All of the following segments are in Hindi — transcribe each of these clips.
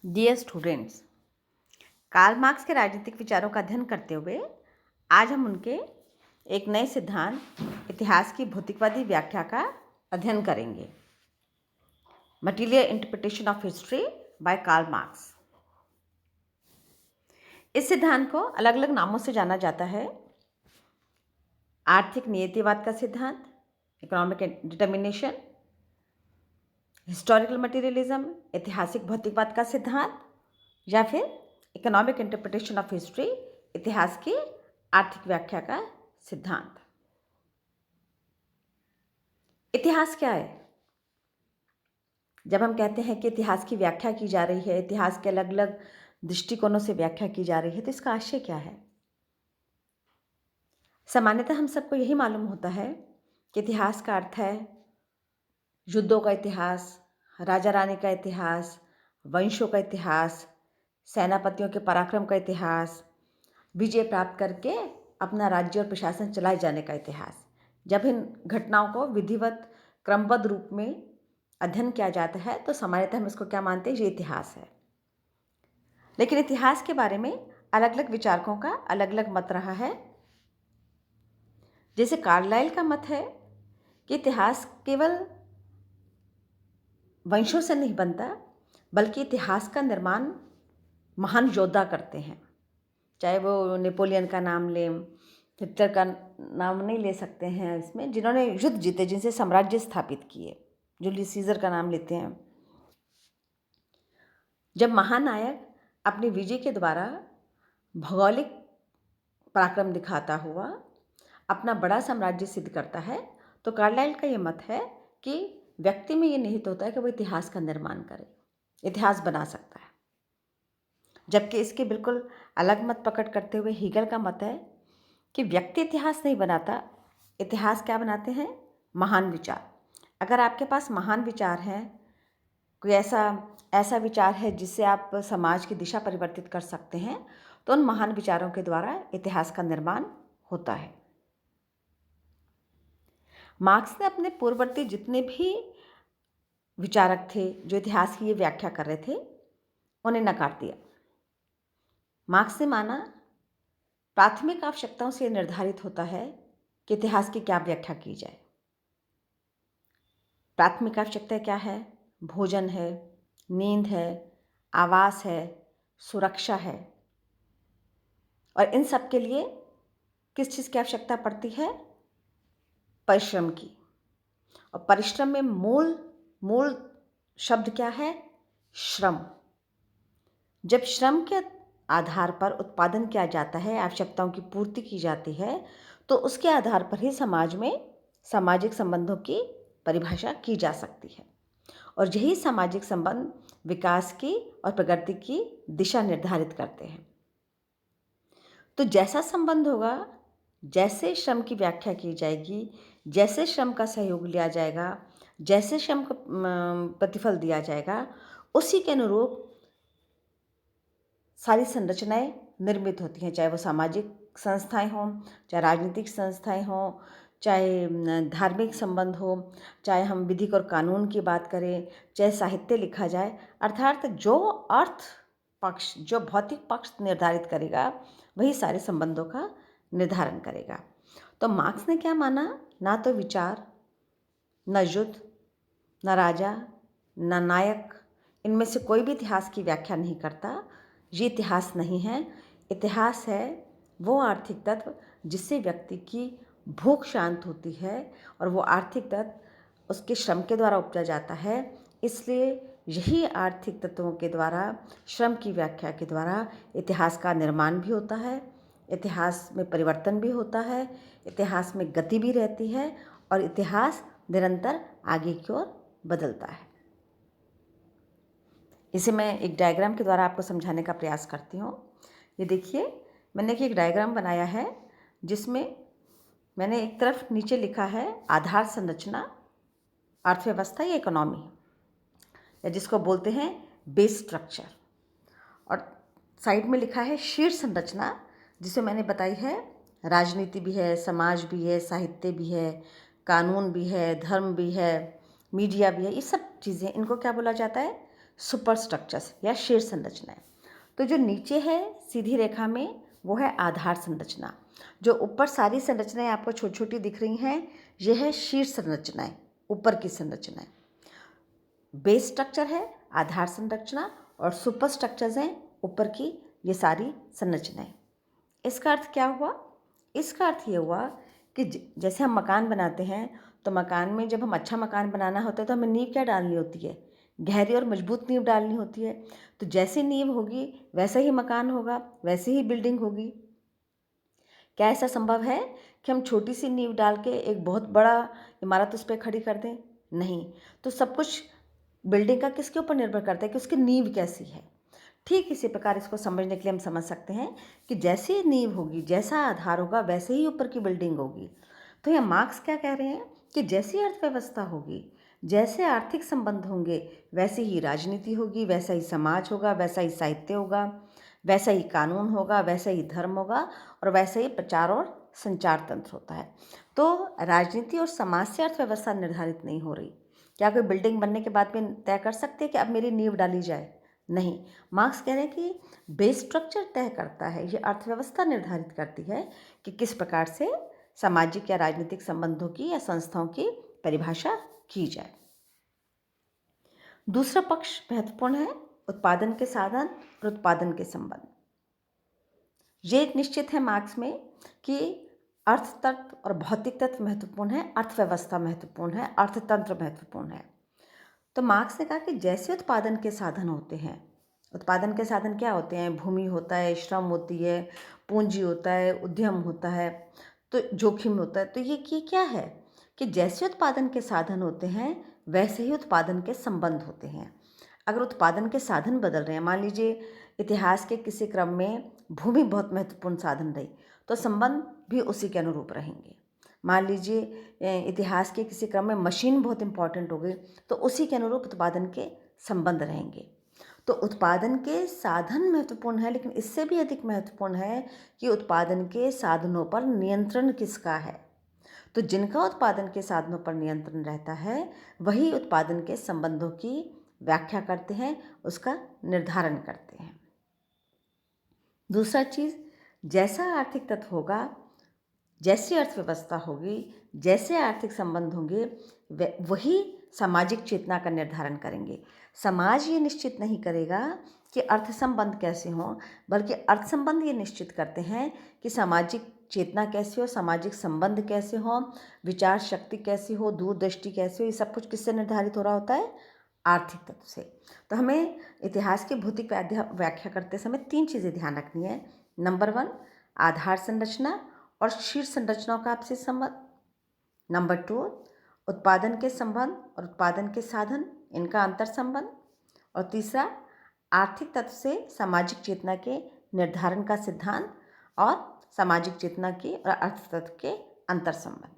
डियर स्टूडेंट्स, कार्ल मार्क्स के राजनीतिक विचारों का अध्ययन करते हुए आज हम उनके एक नए सिद्धांत इतिहास की भौतिकवादी व्याख्या का अध्ययन करेंगे। Material interpretation of history by Karl Marx. इस सिद्धांत को अलग अलग नामों से जाना जाता है। आर्थिक नियतिवाद का सिद्धांत, इकोनॉमिक डिटर्मिनेशन, हिस्टोरिकल मटीरियलिज्म, ऐतिहासिक भौतिकवाद का सिद्धांत, या फिर इकोनॉमिक इंटरप्रिटेशन ऑफ हिस्ट्री, इतिहास की आर्थिक व्याख्या का सिद्धांत। इतिहास क्या है? जब हम कहते हैं कि इतिहास की व्याख्या की जा रही है, इतिहास के अलग अलग दृष्टिकोणों से व्याख्या की जा रही है, तो इसका आशय क्या है? सामान्यतः हम सबको यही मालूम होता है कि इतिहास का अर्थ है युद्धों का इतिहास, राजा रानी का इतिहास, वंशों का इतिहास, सेनापतियों के पराक्रम का इतिहास, विजय प्राप्त करके अपना राज्य और प्रशासन चलाए जाने का इतिहास। जब इन घटनाओं को विधिवत क्रमबद्ध रूप में अध्ययन किया जाता है तो सामान्यतः हम इसको क्या मानते हैं? ये इतिहास है। लेकिन इतिहास के बारे में अलग अलग विचारकों का अलग अलग मत रहा है। जैसे कार्लाइल का मत है कि इतिहास केवल वंशों से नहीं बनता, बल्कि इतिहास का निर्माण महान योद्धा करते हैं। चाहे वो नेपोलियन का नाम लें, हिटलर का नाम नहीं ले सकते हैं इसमें, जिन्होंने युद्ध जीते, जिनसे साम्राज्य स्थापित किए। जूलियस सीजर का नाम लेते हैं। जब महानायक अपने विजय के द्वारा भौगोलिक पराक्रम दिखाता हुआ अपना बड़ा साम्राज्य सिद्ध करता है, तो कार्लाइल का ये मत है कि व्यक्ति में ये निहित होता है कि वो इतिहास का निर्माण करे, इतिहास बना सकता है। जबकि इसके बिल्कुल अलग मत प्रकट करते हुए हीगल का मत है कि व्यक्ति इतिहास नहीं बनाता, इतिहास क्या बनाते हैं? महान विचार। अगर आपके पास महान विचार हैं, कोई ऐसा विचार है जिससे आप समाज की दिशा परिवर्तित कर सकते हैं, तो उन महान विचारों के द्वारा इतिहास का निर्माण होता है। मार्क्स ने अपने पूर्ववर्ती जितने भी विचारक थे जो इतिहास की ये व्याख्या कर रहे थे, उन्हें नकार दिया। मार्क्स ने माना प्राथमिक आवश्यकताओं से निर्धारित होता है कि इतिहास की क्या व्याख्या की जाए। प्राथमिक आवश्यकता क्या है? भोजन है, नींद है, आवास है, सुरक्षा है। और इन सब के लिए किस चीज़ की आवश्यकता पड़ती है? परिश्रम की। और परिश्रम में मूल शब्द क्या है? श्रम। जब श्रम के आधार पर उत्पादन किया जाता है, आवश्यकताओं की पूर्ति की जाती है, तो उसके आधार पर ही समाज में सामाजिक संबंधों की परिभाषा की जा सकती है। और यही सामाजिक संबंध विकास की और प्रगति की दिशा निर्धारित करते हैं। तो जैसा संबंध होगा, जैसे श्रम की व्याख्या की जाएगी, जैसे श्रम का सहयोग लिया जाएगा, जैसे श्रम को प्रतिफल दिया जाएगा, उसी के अनुरूप सारी संरचनाएं निर्मित होती हैं। चाहे वो सामाजिक संस्थाएं हों, चाहे राजनीतिक संस्थाएं हों, चाहे धार्मिक संबंध हो, चाहे हम विधिक और कानून की बात करें, चाहे साहित्य लिखा जाए। अर्थात जो अर्थ पक्ष, जो भौतिक पक्ष निर्धारित करेगा, वही सारे संबंधों का निर्धारण करेगा। तो मार्क्स ने क्या माना? ना तो विचार, न युद्ध, न राजा, न नायक, इनमें से कोई भी इतिहास की व्याख्या नहीं करता। ये इतिहास नहीं है। इतिहास है वो आर्थिक तत्व जिससे व्यक्ति की भूख शांत होती है, और वो आर्थिक तत्व उसके श्रम के द्वारा उपजा जाता है। इसलिए यही आर्थिक तत्वों के द्वारा, श्रम की व्याख्या के द्वारा इतिहास का निर्माण भी होता है, इतिहास में परिवर्तन भी होता है, इतिहास में गति भी रहती है, और इतिहास निरंतर आगे की ओर बदलता है। इसे मैं एक डायग्राम के द्वारा आपको समझाने का प्रयास करती हूँ। ये देखिए, मैंने एक डायग्राम बनाया है जिसमें मैंने एक तरफ नीचे लिखा है आधार संरचना, अर्थव्यवस्था या इकोनॉमी, या जिसको बोलते हैं बेस स्ट्रक्चर, और साइड में लिखा है शीर्ष संरचना, जिसे मैंने बताई है राजनीति भी है, समाज भी है, साहित्य भी है, कानून भी है, धर्म भी है, मीडिया भी है। ये सब चीज़ें, इनको क्या बोला जाता है? सुपर स्ट्रक्चर्स या शीर्ष संरचनाएं। तो जो नीचे है सीधी रेखा में वो है आधार संरचना। जो ऊपर सारी संरचनाएं आपको छोटी छोटी दिख रही हैं, ये है शीर्ष संरचनाएं, ऊपर की संरचनाएं। बेस स्ट्रक्चर है आधार संरचना और सुपर स्ट्रक्चर्स हैं ऊपर की ये सारी संरचनाएं। इसका अर्थ क्या हुआ? इसका अर्थ ये हुआ कि जैसे हम मकान बनाते हैं तो मकान में जब हम अच्छा मकान बनाना होता है तो हमें नींव क्या डालनी होती है? गहरी और मजबूत नींव डालनी होती है। तो जैसी नींव होगी वैसा ही मकान होगा, वैसे ही बिल्डिंग होगी। क्या ऐसा संभव है कि हम छोटी सी नींव डाल के एक बहुत बड़ा इमारत उस पर खड़ी कर दें? नहीं। तो सब कुछ बिल्डिंग का किसके ऊपर निर्भर करता है कि उसकी नींव कैसी है। ठीक इसी प्रकार इसको समझने के लिए हम समझ सकते हैं कि जैसी नींव होगी, जैसा आधार होगा, वैसे ही ऊपर की बिल्डिंग होगी। तो यह मार्क्स क्या कह रहे हैं कि जैसी अर्थव्यवस्था होगी, जैसे आर्थिक संबंध होंगे, वैसी ही राजनीति होगी, वैसा ही समाज होगा, वैसा ही साहित्य होगा, वैसा ही कानून होगा, वैसा ही धर्म होगा और वैसा ही प्रचार और संचार तंत्र होता है। तो राजनीति और समाज से अर्थव्यवस्था निर्धारित नहीं हो रही। क्या कोई बिल्डिंग बनने के बाद में तय कर सकते हैं कि अब मेरी नींव डाली जाए? नहीं। मार्क्स कह रहे हैं कि बेस स्ट्रक्चर तय करता है, ये अर्थव्यवस्था निर्धारित करती है कि किस प्रकार से सामाजिक या राजनीतिक संबंधों की या संस्थाओं की परिभाषा की जाए। दूसरा पक्ष महत्वपूर्ण है उत्पादन के साधन और उत्पादन के संबंध। ये एक निश्चित है मार्क्स में कि अर्थ तत्व और भौतिक तत्व महत्वपूर्ण है, अर्थव्यवस्था महत्वपूर्ण है, अर्थतंत्र महत्वपूर्ण है। तो मार्क्स ने कहा कि जैसे उत्पादन के साधन होते हैं, उत्पादन के साधन क्या होते हैं? भूमि होता है, श्रम होती है, पूंजी होता है, उद्यम होता है, तो जोखिम होता है। तो ये क्या है कि जैसे उत्पादन के साधन होते हैं वैसे ही उत्पादन के संबंध होते हैं। अगर उत्पादन के साधन बदल रहे हैं, मान लीजिए इतिहास के किसी क्रम में भूमि बहुत महत्वपूर्ण साधन रही, तो संबंध भी उसी के अनुरूप रहेंगे। मान लीजिए इतिहास के किसी क्रम में मशीन बहुत इंपॉर्टेंट हो गई, तो उसी के अनुरूप उत्पादन के संबंध रहेंगे। तो उत्पादन के साधन महत्वपूर्ण है, लेकिन इससे भी अधिक महत्वपूर्ण है कि उत्पादन के साधनों पर नियंत्रण किसका है। तो जिनका उत्पादन के साधनों पर नियंत्रण रहता है वही उत्पादन के संबंधों की व्याख्या करते हैं, उसका निर्धारण करते हैं। दूसरा चीज़, जैसा आर्थिक तत्व होगा, जैसी अर्थव्यवस्था होगी, जैसे आर्थिक संबंध होंगे, वही सामाजिक चेतना का निर्धारण करेंगे। समाज ये निश्चित नहीं करेगा कि अर्थ संबंध कैसे हों, बल्कि अर्थ संबंध ये निश्चित करते हैं कि सामाजिक चेतना कैसी हो, सामाजिक संबंध कैसे हों, विचार शक्ति कैसी हो, दूरदृष्टि कैसी हो। ये सब कुछ किससे निर्धारित हो रहा होता है? आर्थिक तत्व से। तो हमें इतिहास की भौतिक व्याख्या करते समय 3 चीज़ें ध्यान रखनी है। नंबर 1, आधार संरचना और शीर्ष संरचनाओं का आपसी संबंध। नंबर 2, उत्पादन के संबंध और उत्पादन के साधन, इनका अंतर संबंध। और तीसरा, आर्थिक तत्व से सामाजिक चेतना के निर्धारण का सिद्धांत और सामाजिक चेतना की और अर्थ तत्व के अंतर संबंध।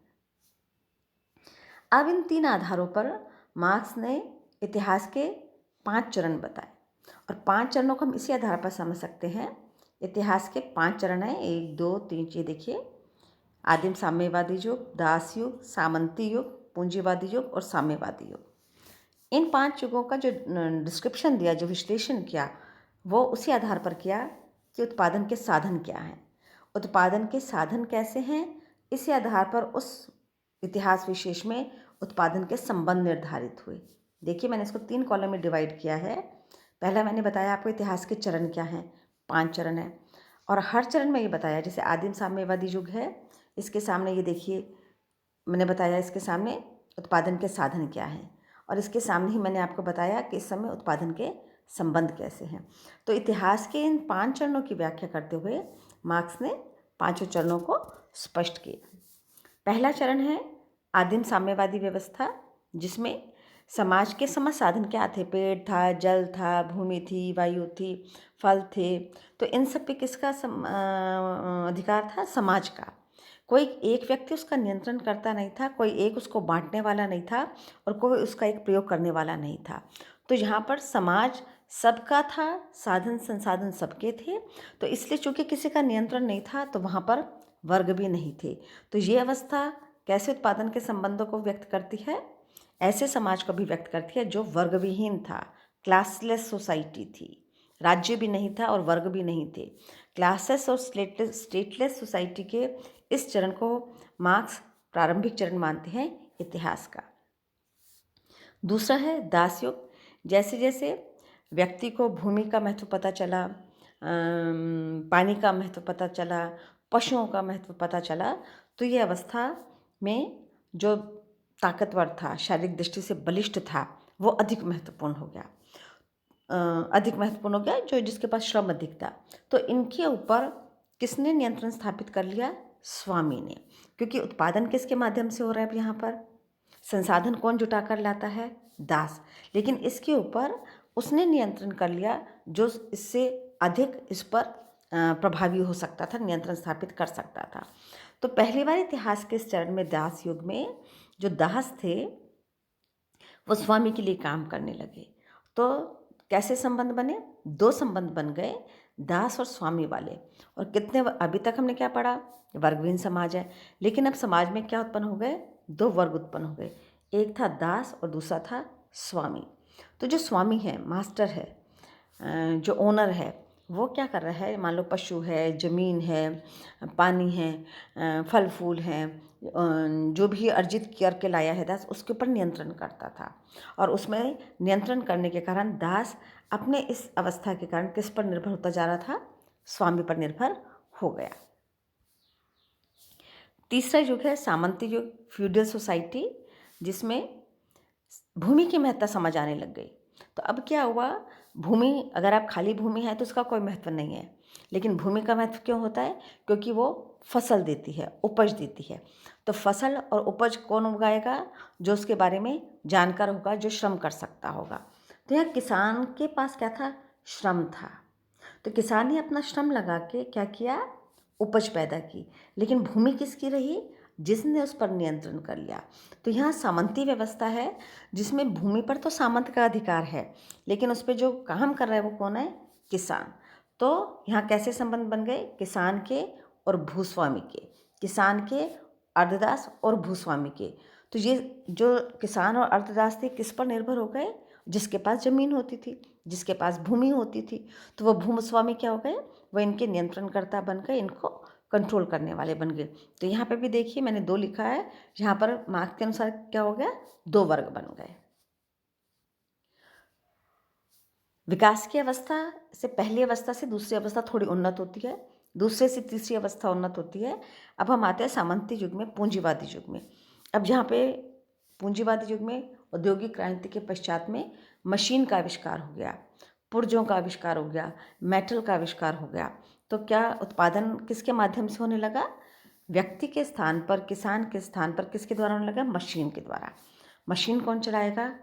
अब इन 3 आधारों पर मार्क्स ने इतिहास के 5 चरण बताए और 5 चरणों को हम इसी आधार पर समझ सकते हैं। इतिहास के 5 चरण हैं, 1, 2, 3, ये देखिए। आदिम साम्यवादी युग, दास युग, सामंती युग, पूंजीवादी युग और साम्यवादी युग। इन 5 युगों का जो डिस्क्रिप्शन दिया, जो विश्लेषण किया, वो उसी आधार पर किया कि उत्पादन के साधन क्या हैं, उत्पादन के साधन कैसे हैं। इसी आधार पर उस इतिहास विशेष में उत्पादन के संबंध निर्धारित हुए। देखिए, मैंने इसको 3 कॉलम में डिवाइड किया है। पहला मैंने बताया आपको इतिहास के चरण क्या हैं, 5 चरण हैं, और हर चरण में ये बताया, जैसे आदिम साम्यवादी युग है, इसके सामने ये देखिए मैंने बताया इसके सामने उत्पादन के साधन क्या हैं, और इसके सामने ही मैंने आपको बताया कि इस समय उत्पादन के संबंध कैसे हैं। तो इतिहास के इन 5 चरणों की व्याख्या करते हुए मार्क्स ने 5 चरणों को स्पष्ट किया। पहला चरण है आदिम साम्यवादी व्यवस्था, जिसमें समाज के समस्त साधन क्या थे? पेड़ था, जल था, भूमि थी, वायु थी, फल थे। तो इन सब पे किसका अधिकार था? समाज का। कोई एक व्यक्ति उसका नियंत्रण करता नहीं था, कोई एक उसको बांटने वाला नहीं था और कोई उसका एक प्रयोग करने वाला नहीं था। तो यहाँ पर समाज सबका था, साधन संसाधन सबके थे। तो इसलिए चूँकि किसी का नियंत्रण नहीं था तो वहाँ पर वर्ग भी नहीं थे। तो ये अवस्था कैसे उत्पादन के संबंधों को व्यक्त करती है? ऐसे समाज को भी व्यक्त करती है जो वर्ग विहीन था, क्लासलेस सोसाइटी थी। राज्य भी नहीं था और वर्ग भी नहीं थे। क्लासेस और स्टेटलेस सोसाइटी के इस चरण को मार्क्स प्रारंभिक चरण मानते हैं इतिहास का। दूसरा है दास युग। जैसे जैसे व्यक्ति को भूमि का महत्व पता चला, पानी का महत्व पता चला, पशुओं का महत्व पता चला, तो ये अवस्था में जो ताकतवर था, शारीरिक दृष्टि से बलिष्ठ था, वो अधिक महत्वपूर्ण हो गया। जो जिसके पास श्रम अधिक था। तो इनके ऊपर किसने नियंत्रण स्थापित कर लिया? स्वामी ने। क्योंकि उत्पादन किसके माध्यम से हो रहा है? अब यहाँ पर संसाधन कौन जुटा कर लाता है? दास। लेकिन इसके ऊपर उसने नियंत्रण कर लिया जो इससे अधिक इस पर प्रभावी हो सकता था, नियंत्रण स्थापित कर सकता था। तो पहली बार इतिहास के इस चरण में दास युग में जो दास थे वो स्वामी के लिए काम करने लगे। तो कैसे संबंध बने? दो संबंध बन गए, दास और स्वामी वाले। और कितने अभी तक हमने क्या पढ़ा? वर्गविहीन समाज है। लेकिन अब समाज में क्या उत्पन्न हो गए? दो वर्ग उत्पन्न हो गए, एक था दास और दूसरा था स्वामी। तो जो स्वामी है, मास्टर है, जो ओनर है, वो क्या कर रहा है? मान लो पशु है, ज़मीन है, पानी है, फल फूल हैं, जो भी अर्जित करके लाया है दास, उसके ऊपर नियंत्रण करता था। और उसमें नियंत्रण करने के कारण दास अपने इस अवस्था के कारण किस पर निर्भर होता जा रहा था? स्वामी पर निर्भर हो गया। तीसरा युग है सामंती युग, फ्यूडल सोसाइटी, जिसमें भूमि की महत्ता समझ आने लग गई। तो अब क्या हुआ? भूमि, अगर आप खाली भूमि है तो उसका कोई महत्व नहीं है। लेकिन भूमि का महत्व क्यों होता है? क्योंकि वो फसल देती है, उपज देती है। तो फसल और उपज कौन उगाएगा? जो उसके बारे में जानकार होगा, जो श्रम कर सकता होगा। तो यहाँ किसान के पास क्या था? श्रम था। तो किसान ने अपना श्रम लगा के क्या किया? उपज पैदा की। लेकिन भूमि किसकी रही? जिसने उस पर नियंत्रण कर लिया। तो यहाँ सामंती व्यवस्था है, जिसमें भूमि पर तो सामंत का अधिकार है, लेकिन उस पर जो काम कर रहा है वो कौन है? किसान। तो यहाँ कैसे संबंध बन गए? किसान के और भूस्वामी के, किसान के, अर्धदास और भूस्वामी के। तो ये जो किसान और अर्धदास थे किस पर निर्भर हो गए? जिसके पास जमीन होती थी, जिसके पास भूमि होती थी। तो वो भूस्वामी क्या हो गए? वो इनके नियंत्रणकर्ता बन गए, इनको कंट्रोल करने वाले बन गए। तो यहाँ पे भी देखिए मैंने दो लिखा है, यहाँ पर मार्क्स के अनुसार क्या हो गया? दो वर्ग बन गए। विकास की अवस्था से पहली अवस्था से दूसरी अवस्था थोड़ी उन्नत होती है, दूसरे से तीसरी अवस्था उन्नत होती है। अब हम आते हैं सामंती युग में, पूंजीवादी युग में। अब जहाँ पे पूंजीवादी युग में औद्योगिक क्रांति के पश्चात में मशीन का आविष्कार हो गया, पुर्जों का आविष्कार हो गया, मेटल का आविष्कार हो गया। तो क्या उत्पादन किसके माध्यम से होने लगा? व्यक्ति के स्थान पर, किसान के स्थान पर किसके द्वारा होने लगा? मशीन के द्वारा। मशीन कौन चलाएगा?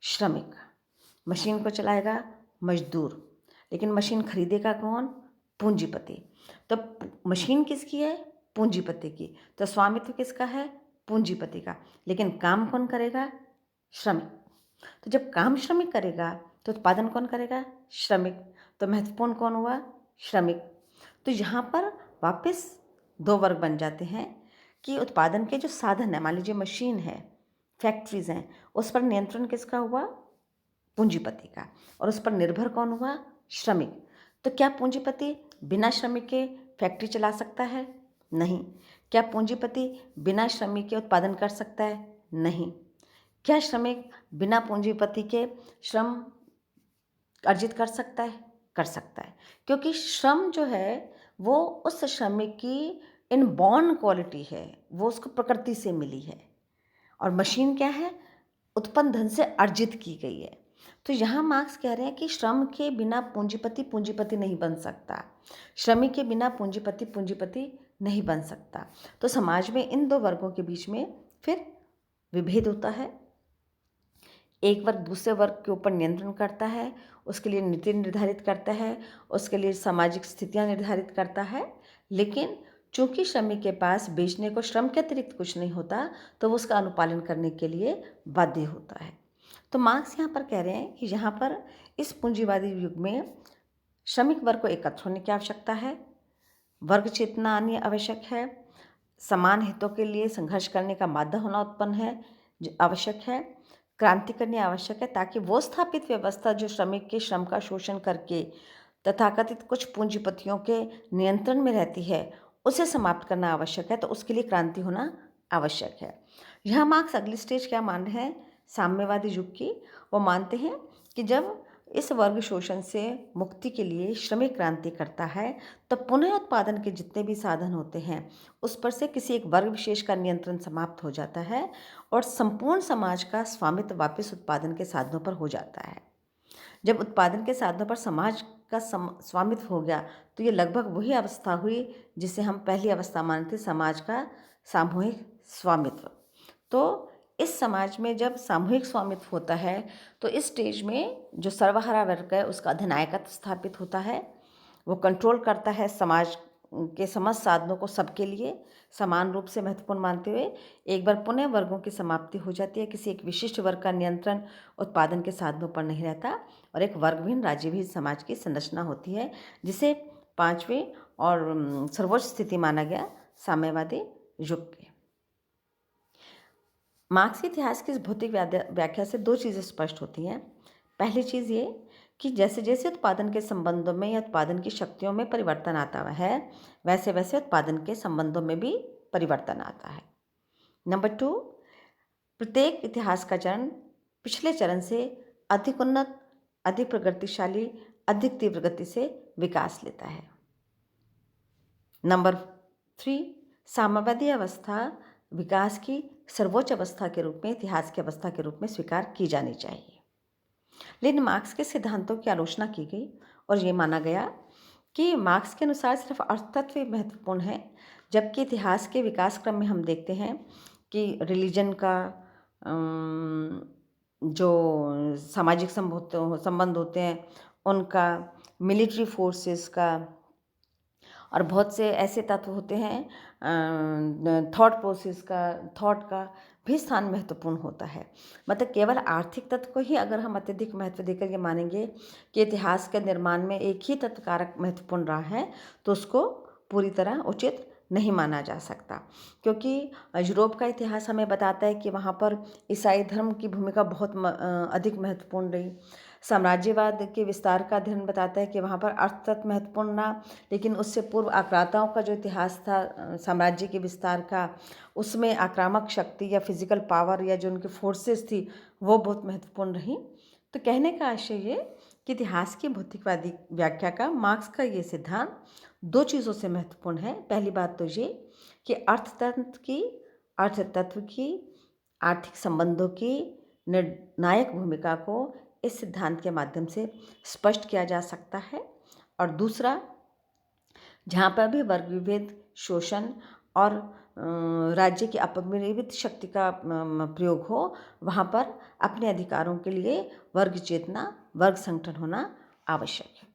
श्रमिक। मशीन को चलाएगा मजदूर। लेकिन मशीन खरीदेगा कौन? पूंजीपति। तो मशीन किसकी है? पूंजीपति की। तो स्वामित्व किसका है? पूंजीपति का। लेकिन काम कौन करेगा? श्रमिक। तो जब काम श्रमिक करेगा तो उत्पादन कौन करेगा? श्रमिक। तो महत्वपूर्ण कौन हुआ? श्रमिक। तो यहाँ पर वापस दो वर्ग बन जाते हैं कि उत्पादन के जो साधन है, मान लीजिए मशीन है, फैक्ट्रीज हैं, उस पर नियंत्रण किसका हुआ? पूंजीपति का। और उस पर निर्भर कौन हुआ? श्रमिक। तो क्या पूंजीपति बिना श्रमिक के फैक्ट्री चला सकता है? नहीं। क्या पूंजीपति बिना श्रमिक के उत्पादन कर सकता है? नहीं। क्या श्रमिक बिना पूंजीपति के श्रम अर्जित कर सकता है? कर सकता है। क्योंकि श्रम जो है वो उस श्रमिक की इनबॉर्न क्वालिटी है, वो उसको प्रकृति से मिली है। और मशीन क्या है? उत्पन्न धन से अर्जित की गई है। तो यहाँ मार्क्स कह रहे हैं कि श्रम के बिना पूंजीपति पूंजीपति नहीं बन सकता, श्रमिक के बिना पूंजीपति पूंजीपति नहीं बन सकता। तो समाज में इन दो वर्गों के बीच में फिर विभेद होता है। एक वर्ग दूसरे वर्ग के ऊपर नियंत्रण करता है, उसके लिए नीति निर्धारित करता है, उसके लिए सामाजिक स्थितियाँ निर्धारित करता है। लेकिन चूंकि श्रमिक के पास बेचने को श्रम के अतिरिक्त कुछ नहीं होता, तो वो उसका अनुपालन करने के लिए बाध्य होता है। तो मार्क्स यहाँ पर कह रहे हैं कि यहाँ पर इस पूंजीवादी युग में श्रमिक वर्ग को एकत्र होने की आवश्यकता है, वर्ग चेतना आनी आवश्यक है, समान हितों के लिए संघर्ष करने का माध्य होना उत्पन्न है आवश्यक है, क्रांति करनी आवश्यक है ताकि वो स्थापित व्यवस्था जो श्रमिक के श्रम का शोषण करके तथाकथित कुछ पूंजीपतियों के नियंत्रण में रहती है, उसे समाप्त करना आवश्यक है। तो उसके लिए क्रांति होना आवश्यक है। यह मार्क्स अगली स्टेज क्या मान रहे हैं साम्यवादी युग की। वो मानते हैं कि जब इस वर्ग शोषण से मुक्ति के लिए श्रमिक क्रांति करता है, तो पुनः उत्पादन के जितने भी साधन होते हैं उस पर से किसी एक वर्ग विशेष का नियंत्रण समाप्त हो जाता है और संपूर्ण समाज का स्वामित्व वापस उत्पादन के साधनों पर हो जाता है। जब उत्पादन के साधनों पर समाज का स्वामित्व हो गया तो ये लगभग वही अवस्था हुई जिसे हम पहली अवस्था मानते समाज का सामूहिक स्वामित्व। तो इस समाज में जब सामूहिक स्वामित्व होता है तो इस स्टेज में जो सर्वहारा वर्ग है उसका अधिनायकत्व स्थापित होता है। वो कंट्रोल करता है समाज के समस्त साधनों को सबके लिए समान रूप से महत्वपूर्ण मानते हुए। एक बार पुनः वर्गों की समाप्ति हो जाती है, किसी एक विशिष्ट वर्ग का नियंत्रण उत्पादन के साधनों पर नहीं रहता और एक वर्गहीन राज्यहीन समाज की संरचना होती है, जिसे पांचवी और सर्वोच्च स्थिति माना गया साम्यवादी युग के। मार्क्स के इतिहास की इस भौतिक व्याख्या से दो चीज़ें स्पष्ट होती हैं। पहली चीज़ ये कि जैसे जैसे उत्पादन के संबंधों में या उत्पादन की शक्तियों में परिवर्तन आता है, वैसे वैसे उत्पादन के संबंधों में भी परिवर्तन आता है। नंबर 2, प्रत्येक इतिहास का चरण पिछले चरण से अधिक उन्नत, अधिक प्रगतिशाली, अधिक तीव्र गति से विकास लेता है। नंबर 3, साम्यवादी अवस्था विकास की सर्वोच्च अवस्था के रूप में, इतिहास की अवस्था के रूप में स्वीकार की जानी चाहिए। लेकिन मार्क्स के सिद्धांतों की आलोचना की गई और ये माना गया कि मार्क्स के अनुसार सिर्फ अर्थतत्व ही महत्वपूर्ण है, जबकि इतिहास के विकास क्रम में हम देखते हैं कि रिलीजन का जो सामाजिक संबंध होते हैं उनका, मिलिट्री फोर्सेस का और बहुत से ऐसे तत्व होते हैं थॉट प्रोसेस का, थॉट का भी स्थान महत्वपूर्ण होता है। मतलब केवल आर्थिक तत्व को ही अगर हम अत्यधिक महत्व देकर ये मानेंगे कि इतिहास के निर्माण में एक ही तत्व कारक महत्वपूर्ण रहा है तो उसको पूरी तरह उचित नहीं माना जा सकता, क्योंकि यूरोप का इतिहास हमें बताता है कि वहाँ पर ईसाई धर्म की भूमिका बहुत अधिक महत्वपूर्ण रही। साम्राज्यवाद के विस्तार का अध्ययन बताता है कि वहाँ पर अर्थतत्व महत्वपूर्ण रहा, लेकिन उससे पूर्व आक्रांताओं का जो इतिहास था साम्राज्य के विस्तार का, उसमें आक्रामक शक्ति या फिजिकल पावर या जो उनकी फोर्सेस थी वो बहुत महत्वपूर्ण रही। तो कहने का आशय ये कि इतिहास की भौतिकवादी व्याख्या का मार्क्स का ये सिद्धांत दो चीज़ों से महत्वपूर्ण है। पहली बात तो ये कि अर्थतत्व की आर्थिक संबंधों की निर्णायक भूमिका को इस सिद्धांत के माध्यम से स्पष्ट किया जा सकता है, और दूसरा, जहाँ पर भी वर्ग विभेद, शोषण और राज्य की अपरिमित शक्ति का प्रयोग हो, वहाँ पर अपने अधिकारों के लिए वर्ग चेतना, वर्ग संगठन होना आवश्यक है।